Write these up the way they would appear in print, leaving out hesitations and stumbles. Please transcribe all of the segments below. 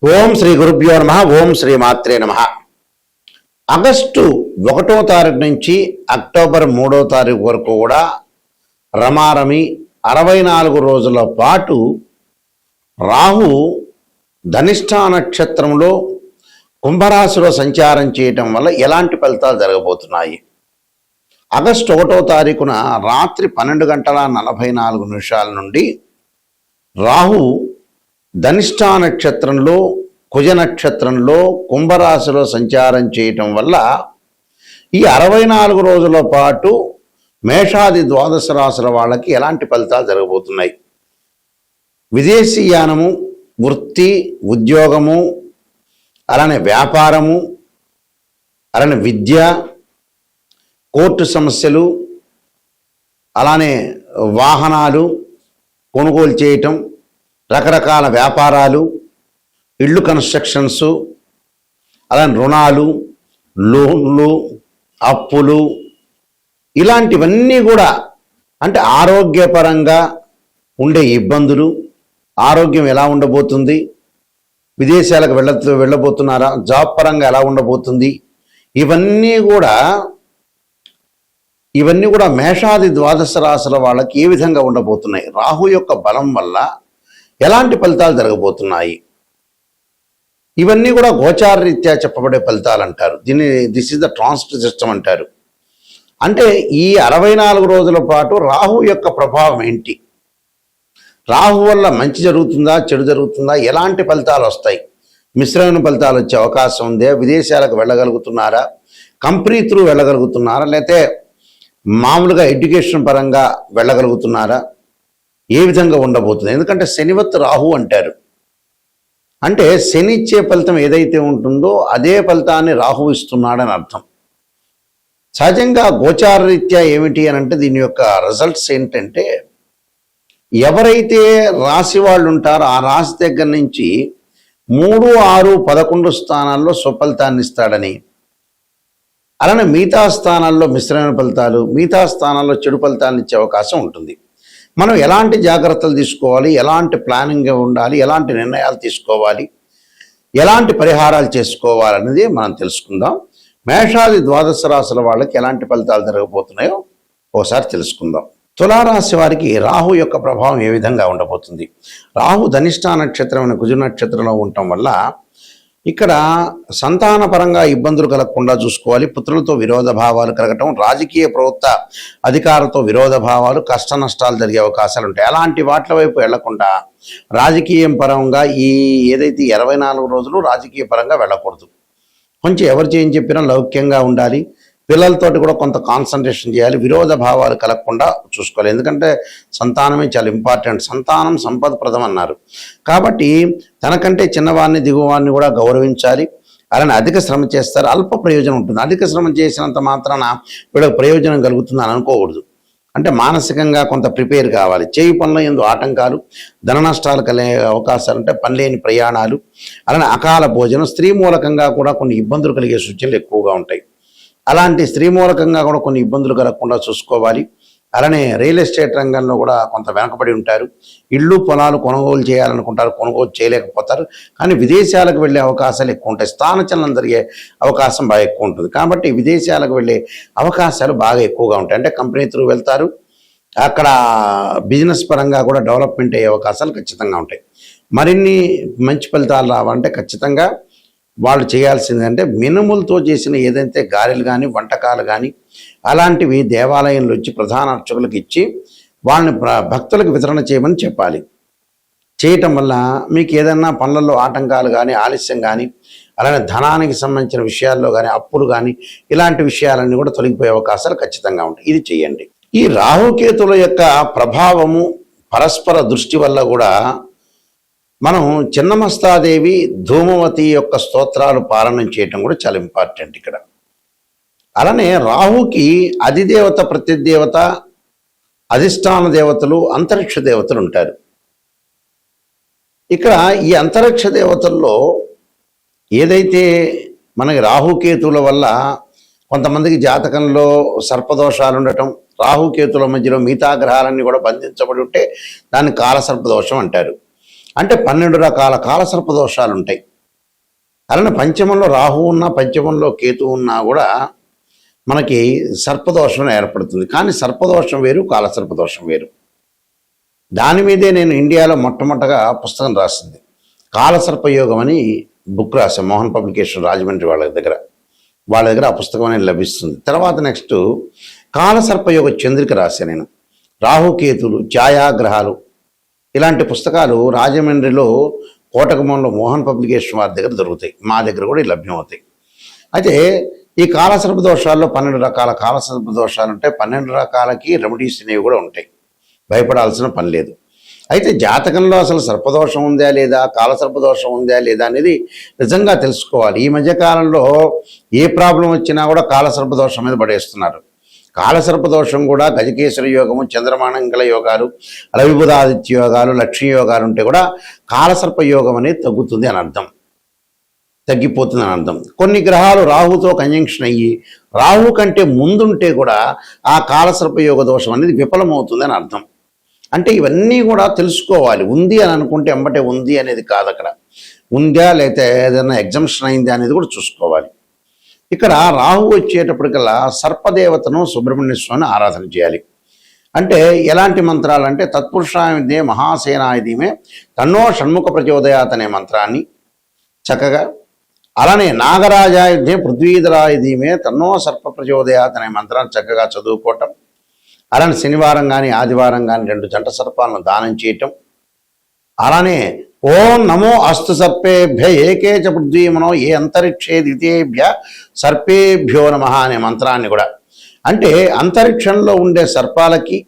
ఓం శ్రీ గురుభ్యో నమః. ఓం శ్రీ మాత్రే నమః. ఆగస్టు 1వ తారీఖు నుంచి అక్టోబర్ 3వ తారీఖు వరకు కూడా రమారమి 64 రోజుల పాటు రాహు ధనిష్ఠా నక్షత్రంలో కుంభరాశిలో సంచారం చేయటం వల్ల ఎలాంటి ఫలితాలు జరగబోతున్నాయి? ఆగస్టు 1వ తారీఖున రాత్రి 12:44 నుండి రాహు ధనిష్ఠా నక్షత్రంలో కుజ నక్షత్రంలో కుంభరాశిలో సంచారం చేయటం వల్ల ఈ 64 రోజుల పాటు మేషాది ద్వాదశ రాశుల వాళ్ళకి ఎలాంటి ఫలితాలు జరగబోతున్నాయి? విదేశీయానము, వృత్తి, ఉద్యోగము, అలానే వ్యాపారము, అలానే విద్య, కోర్టు సమస్యలు, అలానే వాహనాలు కొనుగోలు చేయటం, రకరకాల వ్యాపారాలు, ఇళ్ళు కన్స్ట్రక్షన్స్, అలానే రుణాలు, లోన్లు, అప్పులు, ఇలాంటివన్నీ కూడా అంటే ఆరోగ్యపరంగా ఉండే ఇబ్బందులు, ఆరోగ్యం ఎలా ఉండబోతుంది, విదేశాలకు వెళ్ళబోతున్నారా, జాబ్ పరంగా ఎలా ఉండబోతుంది, ఇవన్నీ కూడా మేషాది ద్వాదశ రాశుల వాళ్ళకి ఏ విధంగా ఉండబోతున్నాయి, రాహు యొక్క బలం వల్ల ఎలాంటి ఫలితాలు జరగబోతున్నాయి, ఇవన్నీ కూడా గోచార రీత్యా చెప్పబడే ఫలితాలు అంటారు. This is the transit system అంటారు. అంటే ఈ 64 రోజుల పాటు రాహు యొక్క ప్రభావం ఏంటి, రాహు వల్ల మంచి జరుగుతుందా, చెడు జరుగుతుందా, ఎలాంటి ఫలితాలు వస్తాయి, మిశ్రమైన ఫలితాలు వచ్చే అవకాశం ఉందా, విదేశాలకు వెళ్ళగలుగుతున్నారా, కంపెనీ త్రూ వెళ్ళగలుగుతున్నారా, లేకపోతే మామూలుగా ఎడ్యుకేషన్ పరంగా వెళ్ళగలుగుతున్నారా, ఏ విధంగా ఉండబోతుంది? ఎందుకంటే శనివత్ రాహు అంటారు. అంటే శని ఇచ్చే ఫలితం ఏదైతే ఉంటుందో అదే ఫలితాన్ని రాహు ఇస్తున్నాడని అర్థం. సహజంగా గోచార రీత్యా ఏమిటి అని అంటే దీని యొక్క రిజల్ట్స్ ఏంటంటే, ఎవరైతే రాశి వాళ్ళు ఉంటారో ఆ రాశి దగ్గర నుంచి 3, 6, 11 స్థానాల్లో స్వఫలితాన్ని ఇస్తాడని, అలానే మిగతా స్థానాల్లో మిశ్రమైన ఫలితాలు, మిగతా స్థానాల్లో చెడు ఫలితాలను ఇచ్చే అవకాశం ఉంటుంది. మనం ఎలాంటి జాగ్రత్తలు తీసుకోవాలి, ఎలాంటి ప్లానింగ్ ఉండాలి, ఎలాంటి నిర్ణయాలు తీసుకోవాలి, ఎలాంటి పరిహారాలు చేసుకోవాలనేది మనం తెలుసుకుందాం. మేషాది ద్వాదశ రాశుల వాళ్ళకి ఎలాంటి ఫలితాలు జరగబోతున్నాయో ఒకసారి తెలుసుకుందాం. తులారాశి వారికి రాహు యొక్క ప్రభావం ఏ విధంగా ఉండబోతుంది? రాహు ధనిష్ఠా నక్షత్రమైన కుజ నక్షత్రంలో ఉండటం వల్ల ఇక్కడ సంతానపరంగా ఇబ్బందులు కలగకుండా చూసుకోవాలి. పుత్రులతో విరోధ భావాలు కలగటం, రాజకీయ ప్రవృత్త అధికారులతో విరోధ భావాలు, కష్ట నష్టాలు జరిగే అవకాశాలు ఉంటాయి. అలాంటి వాటి వైపు వెళ్లకుండా రాజకీయం పరంగా ఏదైతే 24 రోజులు రాజకీయ పరంగా వెళ్ళకూడదు. కొంచెం ఎవరు చేయం చెప్పినా లౌక్యంగా ఉండాలి. పిల్లలతోటి కూడా కొంత కాన్సన్ట్రేషన్ చేయాలి. విరోధ భావాలు కలగకుండా చూసుకోవాలి. ఎందుకంటే సంతానమే చాలా ఇంపార్టెంట్. సంతానం సంపదప్రదం అన్నారు. కాబట్టి తనకంటే చిన్నవాడిని, దిగువాడిని కూడా గౌరవించాలి. అలానే అధిక శ్రమ చేస్తారు, అల్ప ప్రయోజనం ఉంటుంది. అధిక శ్రమ చేసినంత మాత్రాన వీళ్ళకి ప్రయోజనం కలుగుతుందని అనుకోకూడదు. అంటే మానసికంగా కొంత ప్రిపేర్ కావాలి. చేయి పనుల యందు ఆటంకాలు, ధన నష్టాలు కలిగే అవకాశాలు ఉంటాయి. పనిలేని ప్రయాణాలు, అలానే అకాల భోజనం, స్త్రీ మూలకంగా కూడా కొన్ని ఇబ్బందులు కలిగే సూచనలు ఎక్కువగా ఉంటాయి. అలాంటి స్త్రీ మూలకంగా కూడా కొన్ని ఇబ్బందులు కలగకుండా చూసుకోవాలి. అలానే రియల్ ఎస్టేట్ రంగంలో కూడా కొంత వెనకబడి ఉంటారు. ఇళ్ళు పొలాలు కొనుగోలు చేయాలనుకుంటారు, కొనుగోలు చేయలేకపోతారు. కానీ విదేశాలకు వెళ్ళే అవకాశాలు ఎక్కువ ఉంటాయి. స్థానచలనం జరిగే అవకాశం బాగా ఎక్కువ ఉంటుంది. కాబట్టి విదేశాలకు వెళ్ళే అవకాశాలు బాగా ఎక్కువగా ఉంటాయి. అంటే కంపెనీ త్రూ వెళ్తారు, అక్కడ బిజినెస్ పరంగా కూడా డెవలప్మెంట్ అయ్యే అవకాశాలు ఖచ్చితంగా ఉంటాయి. మరిన్ని మంచి ఫలితాలు రావాలంటే ఖచ్చితంగా వాళ్ళు చేయాల్సిందంటే మినుములతో చేసిన ఏదైతే గారెలు కానీ, వంటకాలు కానీ అలాంటివి దేవాలయంలో వచ్చి ప్రధాన అర్చకులకు ఇచ్చి వాళ్ళని భక్తులకు వితరణ చేయమని చెప్పాలి. చేయటం వల్ల మీకు ఏదన్నా పనులలో ఆటంకాలు కానీ, ఆలస్యం కానీ, అలానే ధనానికి సంబంధించిన విషయాల్లో కానీ, అప్పులు కానీ, ఇలాంటి విషయాలన్నీ కూడా తొలగిపోయే అవకాశాలు ఖచ్చితంగా ఉంటాయి. ఇది చేయండి. ఈ రాహుకేతుల యొక్క ప్రభావము, పరస్పర దృష్టి వల్ల కూడా మనం చిన్నమస్తాదేవి, ధూమవతి యొక్క స్తోత్రాలు పారాయణం చేయటం కూడా చాలా ఇంపార్టెంట్ ఇక్కడ. అలానే రాహుకి అధిదేవత, ప్రతిదేవత, అధిష్టాన దేవతలు, అంతరిక్ష దేవతలు ఉంటారు. ఇక్కడ ఈ అంతరిక్ష దేవతల్లో ఏదైతే మనకి రాహుకేతుల వల్ల కొంతమందికి జాతకంలో సర్పదోషాలు ఉండటం, రాహుకేతుల మధ్యలో మిగతా గ్రహాలన్నీ కూడా బంధించబడి ఉంటే దాన్ని కాలసర్పదోషం అంటారు. అంటే 12 రకాల కాలసర్ప దోషాలు ఉంటాయి. అలానే పంచమంలో రాహు ఉన్నా పంచమంలో కేతు ఉన్నా కూడా మనకి సర్పదోషం ఏర్పడుతుంది. కానీ సర్పదోషం వేరు, కాలసర్పదోషం వేరు. దాని మీదే నేను ఇండియాలో మొట్టమొదటగా పుస్తకం రాసింది. కాలసర్పయోగం అని బుక్ రాశాను మోహన్ పబ్లికేషన్ రాజమండ్రి వాళ్ళ దగ్గర ఆ పుస్తకం అనేది లభిస్తుంది. తర్వాత నెక్స్ట్ కాలసర్పయోగ చంద్రిక రాశాను నేను. రాహుకేతులు, ఛాయాగ్రహాలు ఇలాంటి పుస్తకాలు రాజమండ్రిలో కోటగుమంలో మోహన్ పబ్లికేషన్ వారి దగ్గర దొరుకుతాయి. మా దగ్గర కూడా లభ్యమవుతాయి. అయితే ఈ కాలసర్ప దోషాల్లో 12 రకాల కాలసర్ప దోషాలు ఉంటాయి. 12 రకాలకి రెమెడీస్ అనేవి కూడా ఉంటాయి. భయపడాల్సిన పని లేదు. అయితే జాతకంలో అసలు సర్పదోషం ఉందా లేదా, కాలసర్పదోషం ఉందా లేదా అనేది నిజంగా తెలుసుకోవాలి. ఈ మధ్యకాలంలో ఏ ప్రాబ్లం వచ్చినా కూడా కాలసర్పదోషం మీద పడేస్తున్నారు. కాలసర్పదోషం కూడా గజకేశ్వర యోగము, చంద్రమానంగళ యోగాలు, రవిబుధాదిత్య యోగాలు, లక్ష్మీ యోగాలు ఉంటే కూడా కాలసర్ప యోగం అనేది తగ్గుతుంది అని అర్థం, తగ్గిపోతుంది అని అర్థం. కొన్ని గ్రహాలు రాహుతో కంజంక్షన్ అయ్యి రాహు కంటే ముందుంటే కూడా ఆ కాలసర్ప యోగ దోషం అనేది విఫలమవుతుంది అని అర్థం. అంటే ఇవన్నీ కూడా తెలుసుకోవాలి. ఉంది అని అనుకుంటే ఎంబటే ఉంది అనేది కాదు, అక్కడ ఉందా లేకపోతే ఏదైనా ఎగ్జంప్షన్ అయిందా అనేది కూడా చూసుకోవాలి. ఇక్కడ రాహు వచ్చేటప్పటికల్లా సర్పదేవతను సుబ్రహ్మణ్య స్వామిని ఆరాధన చేయాలి. అంటే ఎలాంటి మంత్రాలు అంటే తత్పురుషాయుధే మహాసేనాయుధీమే తన్నో షణ్ముఖ ప్రచోదయాత్ అనే మంత్రాన్ని చక్కగా, అలానే నాగరాజాయుధే పృథ్వీధరాయుధీమే తన్నో సర్ప ప్రచోదయాత్ అనే మంత్రాన్ని చక్కగా చదువుకోవటం. అలానే శనివారం కానీ ఆదివారం కానీ 2 జంట సర్పాలను దానం చేయటం. అలానే ఓం నమో అస్తు సర్పేభ్య ఏకే చ పృథ్వీమనో ఏ అంతరిక్షే ద్వితీయేభ్య సర్పేభ్యో నమః అనే మంత్రాన్ని కూడా, అంటే అంతరిక్షంలో ఉండే సర్పాలకి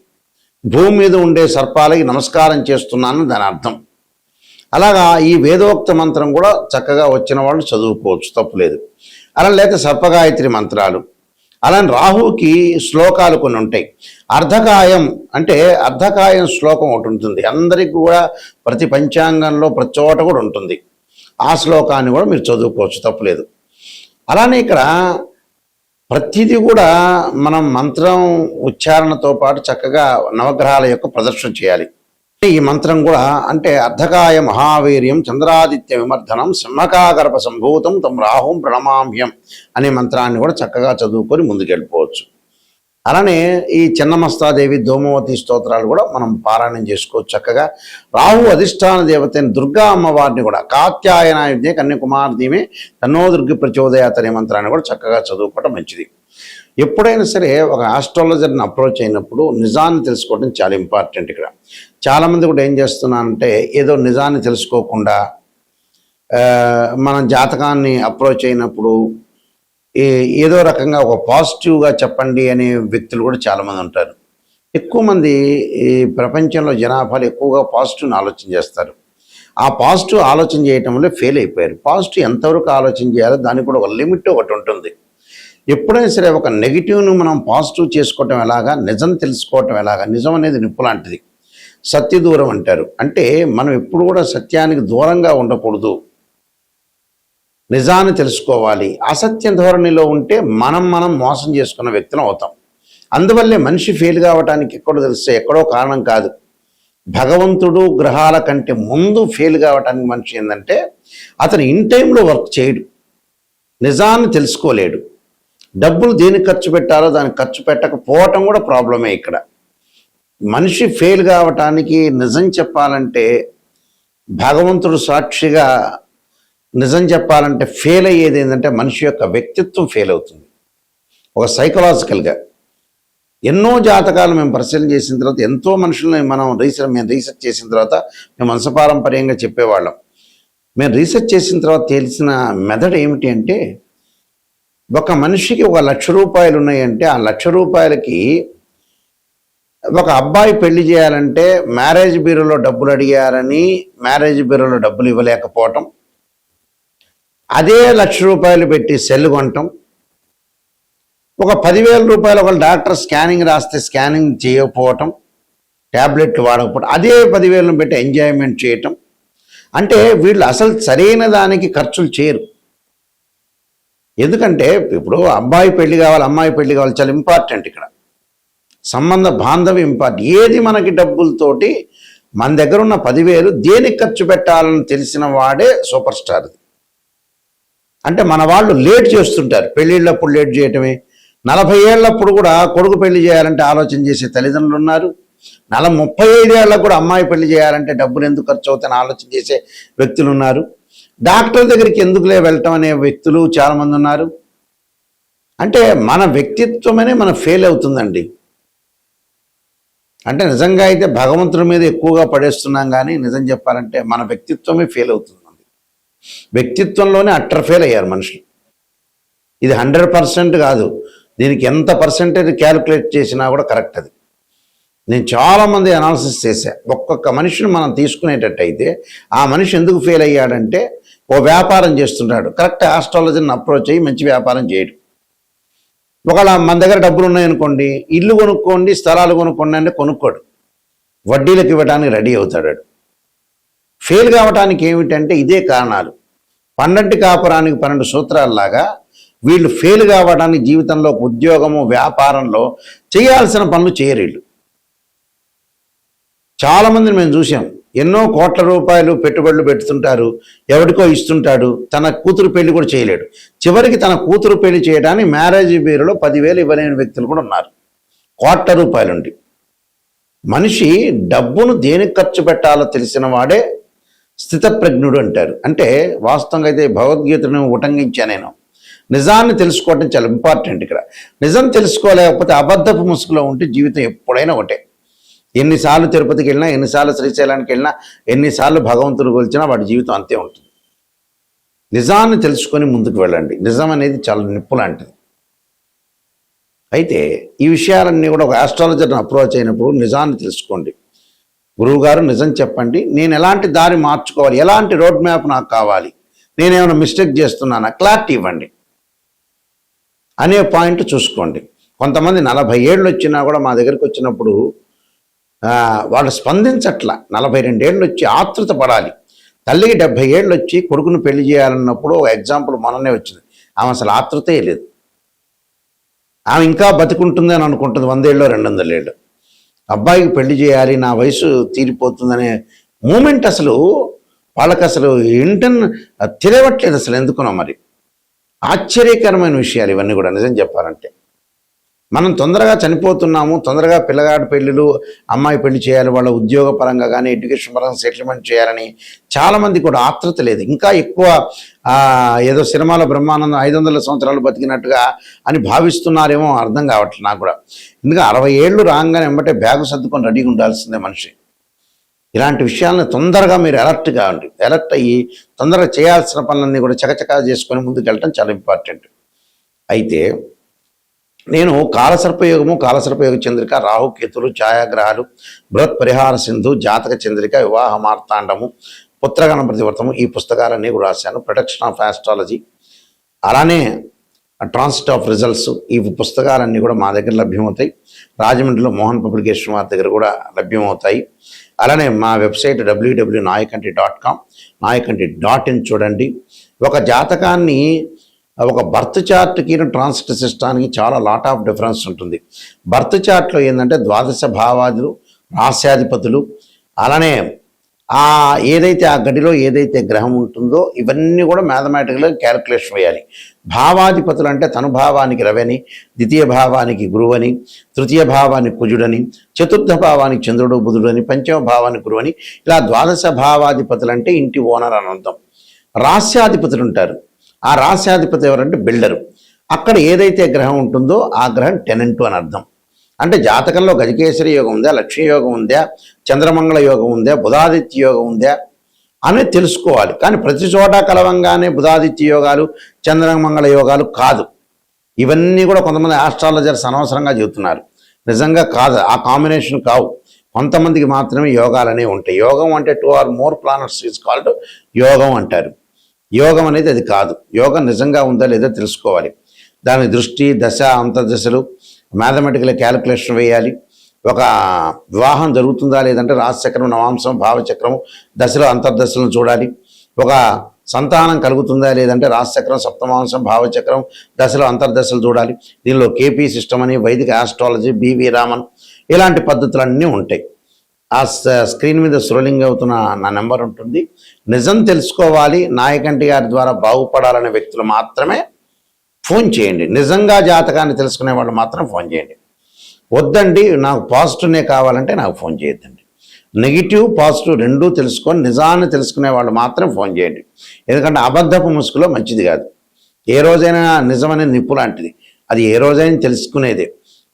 భూమి మీద ఉండే సర్పాలకి నమస్కారం చేస్తున్నాను దాని అర్థం. అలాగా ఈ వేదోక్త మంత్రం కూడా చక్కగా వచ్చిన వాళ్ళు చదువుకోవచ్చు, తప్పులేదు. అలా లేక సర్పగాయత్రి మంత్రాలు. అలానే రాహుకి శ్లోకాలు కొన్ని ఉంటాయి. అర్ధకాయం అంటే అర్ధకాయం శ్లోకం ఒకటి ఉంటుంది, అందరికీ కూడా ప్రతి పంచాంగంలో ప్రతి చోట కూడా ఉంటుంది. ఆ శ్లోకాన్ని కూడా మీరు చదువుకోవచ్చు, తప్పులేదు. అలానే ఇక్కడ ప్రతిదీ కూడా మనం మంత్రం ఉచ్చారణతో పాటు చక్కగా నవగ్రహాల యొక్క ప్రదర్శన చేయాలి. ఈ మంత్రం కూడా అంటే అర్ధకాయ మహావీర్యం చంద్రాదిత్య విమర్ధనం సింహకాగర్భ సంభూతం తం రాహుం ప్రణమామ్యం అనే మంత్రాన్ని కూడా చక్కగా చదువుకొని ముందుకెళ్ళిపోవచ్చు. అలానే ఈ చిన్నమస్తాదేవి, ధూమవతి స్తోత్రాలు కూడా మనం పారాయణం చేసుకోవచ్చు చక్కగా. రాహు అధిష్టాన దేవతైన దుర్గా అమ్మవారిని కూడా కాత్యాయనాయుధే కన్యాకుమార్దీమే తన్నో దుర్గి ప్రచోదయాత్ అనే మంత్రాన్ని కూడా చక్కగా చదువుకోవడం మంచిది. ఎప్పుడైనా సరే ఒక ఆస్ట్రాలజర్ని అప్రోచ్ అయినప్పుడు నిజాన్ని తెలుసుకోవడం చాలా ఇంపార్టెంట్. ఇక్కడ చాలామంది కూడా ఏం చేస్తున్నారంటే ఏదో నిజాన్ని తెలుసుకోకుండా మనం జాతకాన్ని అప్రోచ్ అయినప్పుడు ఏదో రకంగా ఒక పాజిటివ్గా చెప్పండి అనే వ్యక్తులు కూడా చాలామంది ఉంటారు. ఎక్కువ మంది ఈ ప్రపంచంలో జనాభాలు ఎక్కువగా పాజిటివ్ని ఆలోచన చేస్తారు. ఆ పాజిటివ్ ఆలోచన చేయటం వల్ల ఫెయిల్ అయిపోయారు. పాజిటివ్ ఎంతవరకు ఆలోచన చేయాలో దానికి కూడా ఒక లిమిట్ ఒకటి ఉంటుంది. ఎప్పుడైనా సరే ఒక నెగిటివ్ను మనం పాజిటివ్ చేసుకోవటం ఎలాగా, నిజం తెలుసుకోవటం ఎలాగా. నిజం అనేది నిప్పు లాంటిది, సత్య దూరం అంటారు. అంటే మనం ఎప్పుడు కూడా సత్యానికి దూరంగా ఉండకూడదు, నిజాన్ని తెలుసుకోవాలి. అసత్య ధోరణిలో ఉంటే మనం మోసం చేసుకున్న వ్యక్తులం అవుతాం. అందువల్లే మనిషి ఫెయిల్ కావటానికి ఎక్కడో తెలిస్తే ఎక్కడో కారణం కాదు. భగవంతుడు గ్రహాల కంటే ముందు ఫెయిల్ కావటానికి మనిషి ఏంటంటే అతను ఇన్ టైంలో వర్క్ చేయడు, నిజాన్ని తెలుసుకోలేడు. డబ్బులు దేనికి ఖర్చు పెట్టాలో దానికి ఖర్చు పెట్టకపోవటం కూడా ప్రాబ్లమే. ఇక్కడ మనిషి ఫెయిల్ కావటానికి నిజం చెప్పాలంటే భగవంతుడు సాక్షిగా నిజం చెప్పాలంటే ఫెయిల్ అయ్యేది ఏంటంటే మనిషి యొక్క వ్యక్తిత్వం ఫెయిల్ అవుతుంది. ఒక సైకలాజికల్గా ఎన్నో జాతకాలు మేము పరిశీలన చేసిన తర్వాత ఎంతో మనుషుల్ని మేము రీసెర్చ్ చేసిన తర్వాత మేము వంశపారంపర్యంగా చెప్పేవాళ్ళం. మేము రీసెర్చ్ చేసిన తర్వాత తెలిసిన మెథడ్ ఏమిటి అంటే ఒక మనిషికి 1 లక్ష రూపాయలు ఉన్నాయంటే ఆ 1 లక్ష రూపాయలకి ఒక అబ్బాయి పెళ్లి చేయాలంటే మ్యారేజ్ బ్యూరోలో డబ్బులు అడిగారని మ్యారేజ్ బ్యూరోలో డబ్బులు ఇవ్వలేకపోవటం, అదే 1 లక్ష రూపాయలు పెట్టి సెల్ కొనటం, ఒక 10,000 రూపాయలు ఒక డాక్టర్ స్కానింగ్ రాస్తే స్కానింగ్ చేయకపోవటం, ట్యాబ్లెట్లు వాడకపోవటం, అదే 10,000 పెట్టి ఎంజాయ్మెంట్ చేయటం. అంటే వీళ్ళు అసలు సరైన దానికి ఖర్చులు చేయరు. ఎందుకంటే ఇప్పుడు అబ్బాయి పెళ్లి కావాలి, అమ్మాయి పెళ్లి కావాలి, చాలా ఇంపార్టెంట్. ఇక్కడ సంబంధ బాంధవ్యం ఇంపార్టెంట్. ఏది మనకి డబ్బులతోటి మన దగ్గర ఉన్న 10,000 దేనికి ఖర్చు పెట్టాలని తెలిసిన వాడే సూపర్ స్టార్. అంటే మన వాళ్ళు లేట్ చేస్తుంటారు, పెళ్ళిళ్ళప్పుడు లేట్ చేయటమే. 40 ఏళ్ళప్పుడు కూడా కొడుకు పెళ్లి చేయాలంటే ఆలోచన చేసే తల్లిదండ్రులు ఉన్నారు. 35 ఏళ్ళకు కూడా అమ్మాయి పెళ్లి చేయాలంటే డబ్బులు ఎందుకు ఖర్చు అవుతాయని ఆలోచన చేసే వ్యక్తులు ఉన్నారు. డాక్టర్ దగ్గరికి ఎందుకులే వెళ్ళటం అనే వ్యక్తులు చాలామంది ఉన్నారు. అంటే మన వ్యక్తిత్వమనే మనం ఫెయిల్ అవుతుందండి. అంటే నిజంగా అయితే భగవంతుడి మీద ఎక్కువగా పడేస్తున్నాం, కానీ నిజం చెప్పాలంటే మన వ్యక్తిత్వమే ఫెయిల్ అవుతుంది. వ్యక్తిత్వంలోనే అట్టర్ ఫెయిల్ అయ్యారు మనుషులు. ఇది 100% కాదు, దీనికి ఎంత పర్సెంటేజ్ క్యాలిక్యులేట్ చేసినా కూడా కరెక్ట్. అది నేను చాలామంది అనాలిసిస్ చేశా. ఒక్కొక్క మనిషిని మనం తీసుకునేటట్టయితే ఆ మనిషి ఎందుకు ఫెయిల్ అయ్యాడంటే, ఓ వ్యాపారం చేస్తుంటాడు, కరెక్ట్ ఆస్ట్రాలజీని అప్రోచ్ అయ్యి మంచి వ్యాపారం చేయడు. ఒకవేళ మన దగ్గర డబ్బులు ఉన్నాయనుకోండి, ఇల్లు కొనుక్కోండి, స్థలాలు కొనుక్కోండి అంటే కొనుక్కోడు, వడ్డీలకు ఇవ్వడానికి రెడీ అవుతాడు. ఫెయిల్ కావటానికి ఏమిటంటే ఇదే కారణాలు. 12 కాపురానికి 12 సూత్రాల్లాగా వీళ్ళు ఫెయిల్ కావడానికి జీవితంలో, ఉద్యోగము, వ్యాపారంలో చేయాల్సిన పనులు చేయరు వీళ్ళు. చాలామందిని మేము చూసాం, ఎన్నో కోట్ల రూపాయలు పెట్టుబడులు పెడుతుంటారు, ఎవరికో ఇస్తుంటాడు, తన కూతురు పెళ్లి కూడా చేయలేడు. చివరికి తన కూతురు పెళ్లి చేయడానికి మ్యారేజ్ బ్యూరోలో 10,000 ఇవ్వలేని వ్యక్తులు కూడా ఉన్నారు. కోట్ల రూపాయలుండి. మనిషి డబ్బును దేనికి ఖర్చు పెట్టాలో తెలిసిన వాడే స్థితప్రజ్ఞుడు అంటారు. అంటే వాస్తవంగా అయితే భగవద్గీతను ఉటంకించా నేను. నిజాన్ని తెలుసుకోవటం చాలా ఇంపార్టెంట్. ఇక్కడ నిజం తెలుసుకోలేకపోతే అబద్ధపు ముసుగులో ఉంటే జీవితం ఎప్పుడైనా ఒకటే. ఎన్నిసార్లు తిరుపతికి వెళ్ళినా, ఎన్నిసార్లు శ్రీశైలానికి వెళ్ళినా, ఎన్నిసార్లు భగవంతుడు కొలిచినా వాడి జీవితం అంతే ఉంటుంది. నిజాన్ని తెలుసుకొని ముందుకు వెళ్ళండి. నిజం అనేది చాలా నిప్పు లాంటిది. అయితే ఈ విషయాలన్నీ కూడా ఒక ఆస్ట్రాలజర్ని అప్రోచ్ అయినప్పుడు నిజాన్ని తెలుసుకోండి. గురువుగారు నిజం చెప్పండి, నేను ఎలాంటి దారి మార్చుకోవాలి, ఎలాంటి రోడ్ మ్యాప్ నాకు కావాలి, నేనేమైనా మిస్టేక్ చేస్తున్నానా, క్లారిటీ ఇవ్వండి అనే పాయింట్ చూసుకోండి. కొంతమంది 40 ఏళ్ళు వచ్చినా కూడా మా దగ్గరికి వచ్చినప్పుడు వాళ్ళు స్పందించట్లా. 42 ఏళ్ళు వచ్చి ఆతృత పడాలి. తల్లికి 70 ఏళ్ళు వచ్చి కొడుకును పెళ్లి చేయాలన్నప్పుడు ఒక ఎగ్జాంపుల్ మననే వచ్చింది. ఆమె అసలు ఆతృతే లేదు. ఆమె ఇంకా బతికుంటుంది అని అనుకుంటుంది, 100 ఏళ్ళు 200 ఏళ్ళు. అబ్బాయికి పెళ్లి చేయాలి, నా వయసు తీరిపోతుందనే మూమెంట్ అసలు వాళ్ళకి అసలు ఏంటని తెలియట్లేదు అసలు, ఎందుకునో మరి. ఆశ్చర్యకరమైన విషయాలు ఇవన్నీ కూడా నిజం చెప్పాలంటే. మనం తొందరగా చనిపోతున్నాము, తొందరగా పిల్లగాడి పెళ్ళిళ్ళు, అమ్మాయి పెళ్లి చేయాలి, వాళ్ళ ఉద్యోగ పరంగా కానీ ఎడ్యుకేషన్ పరంగా సెటిల్మెంట్ చేయాలని చాలామంది కూడా ఆతృత లేదు. ఇంకా ఎక్కువ ఏదో సినిమాలో బ్రహ్మానందం 500 సంవత్సరాలు బతికినట్టుగా అని భావిస్తున్నారేమో, అర్థం కావట్లేదు నాకు కూడా. ఎందుకంటే 60 ఏళ్ళు రాగానే వెంబటే బ్యాగు సర్దుకొని రెడీగా ఉండాల్సిందే మనిషి. ఇలాంటి విషయాలను తొందరగా మీరు అలర్ట్ కావండి. అలర్ట్ అయ్యి తొందరగా చేయాల్సిన పనులన్నీ కూడా చకచకా చేసుకొని ముందుకు వెళ్ళటం చాలా ఇంపార్టెంట్. అయితే నేను కాలసర్పయోగము, కాలసర్పయోగ చంద్రిక, రాహుకేతులు, ఛాయాగ్రహాలు, బృహత్ పరిహార సింధు, జాతక చంద్రిక, వివాహ మార్తాండము, పుత్రగణ ప్రతివర్తము, ఈ పుస్తకాలన్నీ కూడా రాశాను. ప్రొటెక్షన్ ఆఫ్ ఆస్ట్రాలజీ, అలానే ట్రాన్సిట్ ఆఫ్ రిజల్ట్స్, ఈ పుస్తకాలన్నీ కూడా మా దగ్గర లభ్యమవుతాయి. రాజమండ్రిలో మోహన్ పబ్లికేషన్ వారి దగ్గర కూడా లభ్యమవుతాయి. అలానే మా వెబ్సైట్ www.nayakanti.com, nayakanti.in చూడండి. ఒక జాతకాన్ని, ఒక బర్త్ చార్ట్కి ట్రాన్సిట్ సిస్టానికి చాలా లాట్ ఆఫ్ డిఫరెన్స్ ఉంటుంది. బర్త్ చార్ట్లో ఏంటంటే ద్వాదశ భావాదులు, రాస్యాధిపతులు, అలానే ఏదైతే ఆ గడిలో ఏదైతే గ్రహం ఉంటుందో ఇవన్నీ కూడా మ్యాథమెటికల్గా క్యాలిక్యులేషన్ వేయాలి. భావాధిపతులు అంటే తనుభావానికి రవని, ద్వితీయ భావానికి గురువని, తృతీయ భావానికి కుజుడని, చతుర్థ భావానికి చంద్రుడు బుధుడని, పంచమ భావానికి గురువని, ఇలా ద్వాదశ భావాధిపతులు అంటే ఇంటి ఓనర్ అని అర్థం. రాస్యాధిపతులు ఉంటారు. ఆ రాస్యాధిపతి ఎవరంటే బిల్డరు. అక్కడ ఏదైతే గ్రహం ఉంటుందో ఆ గ్రహం టెనెంటు అని అర్థం. అంటే జాతకంలో గజకేసరి యోగం ఉందా, లక్ష్మీ యోగం ఉందా, చంద్రమంగళ యోగం ఉందా, బుధాదిత్య యోగం ఉందా అనేది తెలుసుకోవాలి. కానీ ప్రతి చోట కలవంగానే బుధాదిత్య యోగాలు, చంద్రమంగళ యోగాలు కాదు. ఇవన్నీ కూడా కొంతమంది ఆస్ట్రాలజర్స్ అనవసరంగా చెబుతున్నారు. నిజంగా కాదు, ఆ కాంబినేషన్ కావు. కొంతమందికి మాత్రమే యోగాలనే ఉంటాయి. యోగం అంటే 2 or more planets is called యోగం అంటారు. యోగం అనేది అది కాదు. యోగం నిజంగా ఉందా లేదా తెలుసుకోవాలి. దాని దృష్టి, దశ, అంతర్దశలు మ్యాథమెటికల్ క్యాలిక్యులేషన్ వేయాలి. ఒక వివాహం జరుగుతుందా లేదంటే రాశిచక్రం, నవాంశం, భావచక్రం, దశలు, అంతర్దశలను చూడాలి. ఒక సంతానం కలుగుతుందా లేదంటే రాశిచక్రం, సప్తమాంశం, భావచక్రం, దశలు, అంతర్దశలు చూడాలి. దీనిలో కేపీ సిస్టమ్ అని, వైదిక ఆస్ట్రాలజీ, బివి రామన్, ఇలాంటి పద్ధతులన్నీ ఉంటాయి. స్క్రీన్ మీద స్క్రోలింగ్ అవుతున్న నా నెంబర్ ఉంటుంది. నిజం తెలుసుకోవాలి, నాయకంటి గారి ద్వారా బాగుపడాలనే వ్యక్తులు మాత్రమే ఫోన్ చేయండి. నిజంగా జాతకాన్ని తెలుసుకునే వాళ్ళు మాత్రం ఫోన్ చేయండి. వద్దండి నాకు పాజిటివ్నే కావాలంటే నాకు ఫోన్ చేయొద్దండి. నెగిటివ్ పాజిటివ్ రెండూ తెలుసుకొని నిజాన్ని తెలుసుకునే వాళ్ళు మాత్రం ఫోన్ చేయండి. ఎందుకంటే అబద్ధపు ముసుగులో మంచిది కాదు. ఏ రోజైనా నిజమనే నిప్పు లాంటిది, అది ఏ రోజైనా తెలుసుకునేదే.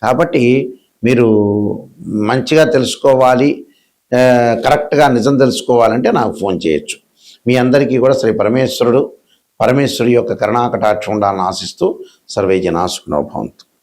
కాబట్టి మీరు మంచిగా తెలుసుకోవాలి, కరెక్ట్గా నిజం తెలుసుకోవాలంటే నాకు ఫోన్ చేయొచ్చు. మీ అందరికీ కూడా శ్రీ పరమేశ్వరుడి యొక్క కరుణాకటాక్షం ఉండాలని ఆశిస్తూ సర్వే జనా సుఖినో భవంతు.